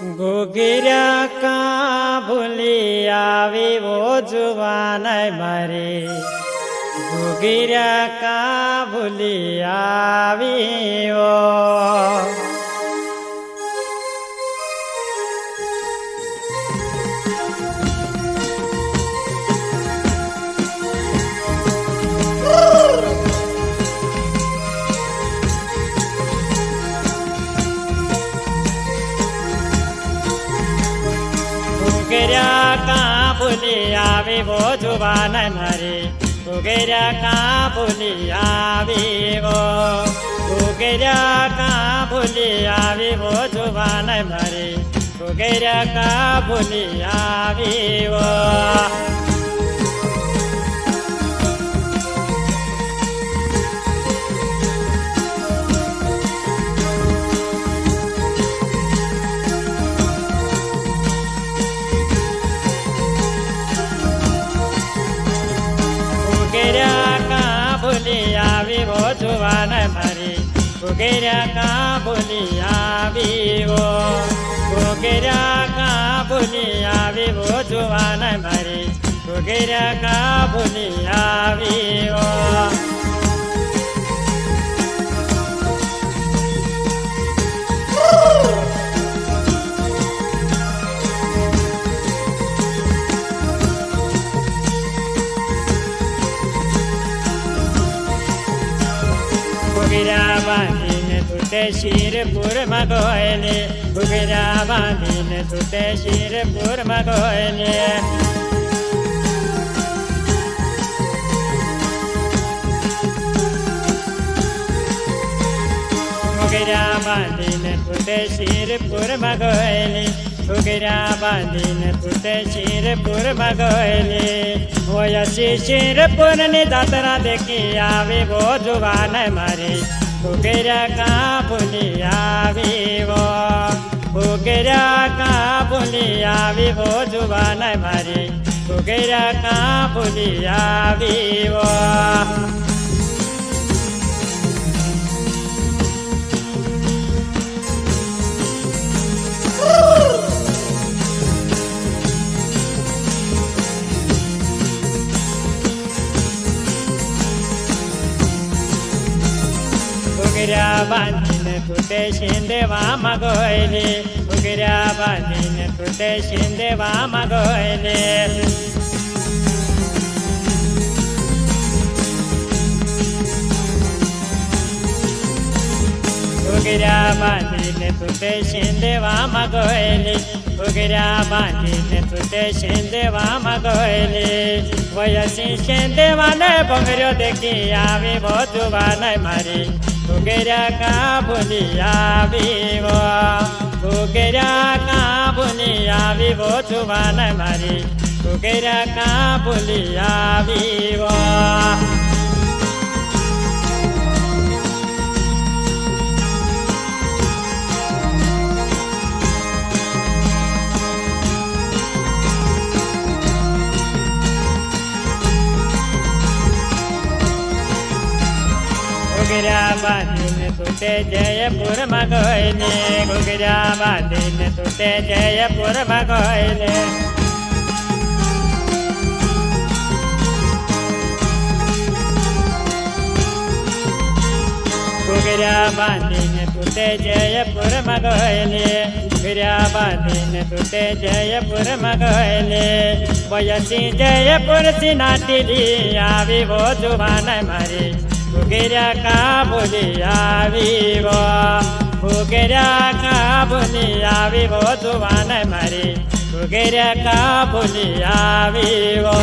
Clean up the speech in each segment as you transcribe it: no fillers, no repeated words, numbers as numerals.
ઘૂઘર્યા કા ભૂલી આવી વો જુવાન મારી ઘૂઘર્યા કા ભૂલી આવી વો ઘૂઘર્યા કા ભૂલી આવી વો જુવાન મારી ઘૂઘર્યા કા ભૂલી આવી વો ઘૂઘર્યા કા ભૂલી આવી વો જુવાન મારી ઘૂઘર્યા કા ભૂલી આવી વો ઘૂઘર્યા કા ભૂલી આવી વો જુવાન મારી ઘૂઘર્યા કા ભૂલી આવી વો ઘૂઘર્યા કા ભૂલી આવી વો જુવાન મારી ઘૂઘર્યા કા ભૂલી આવી વો ઘૂઘરા બાંધીને તૂટે શિરપુરમાં ગોયલે ઘૂઘરા બાંધીને તૂટે શિરપુરમાં ગોયલે ઘૂઘરા બાંધીને તૂટે શિરપુરમાં ગોયલે ઘૂઘરા બાંધીને તૂટે શિરપુરમાં ગોયલે વયસી શિરપુરની જાત્રા દેખી આવી વો જુવાન મારી ઘૂઘર્યા કા ભૂલી આવી વો ઘૂઘર્યા કા ભૂલી આવી વો જુવાન મારી ઘૂઘર્યા કા ભૂલી આવી વો ઘૂઘરા બાંધીને તૂટે શિંદેવામાં ગોયલે ઘૂઘરા બાંધીને તૂટે શિંદેવામાં ગોયલે ઘૂઘરા બાંધીને તૂટે શિંદેવામાં ગોયલે ઘૂઘરા બાંધીને તૂટે શિંદેવામાં ગોયલે વયસી શિંદેવાને ભંગર્યો દેખી આવી વો જુવાન મારી ઘૂઘર્યા કા ભૂલી આવી વો ઘૂઘર્યા કા ભૂલી આવી વો જુવાન મારી ઘૂઘર્યા કા ભૂલી આવી વો ઘૂઘરા બાંધીને તૂટે જયપુરમાં ગોયલે ઘૂઘરા બાંધીને તૂટે જયપુરમાં ગોયલે ઘૂઘરા બાંધીને તૂટે જયપુરમાં ગોયલે ઘૂઘરા બાંધીને તૂટે જયપુરમાં ગોયલે વયસી જયપુરથી નાટીલી આવી વો જુવાન મારી ઘૂઘર્યા કા ભૂલી આવી વો ઘૂઘર્યા કા ભૂલી આવી વો જુવાન મારી ઘૂઘર્યા કા ભૂલી આવી વો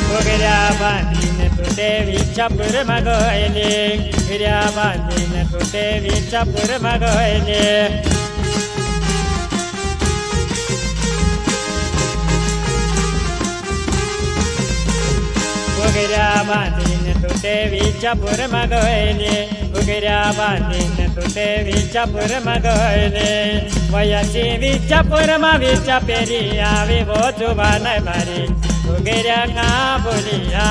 ઘૂઘરા બાંધીને તૂટે વિજાપુરમાં ગોયલે ઘૂઘરા બાંધીને તૂટે વિજાપુરમાં ગોયલે ઘૂઘરા બાંધીને તૂટે વિજાપુરમાં ગોયલે घुगऱ्या बांधीन तुटे विचापूरमा गयले वयाची विचापूरमा विचा पेरी आवी भो जुबान भारी घुगऱ्या का बोलिया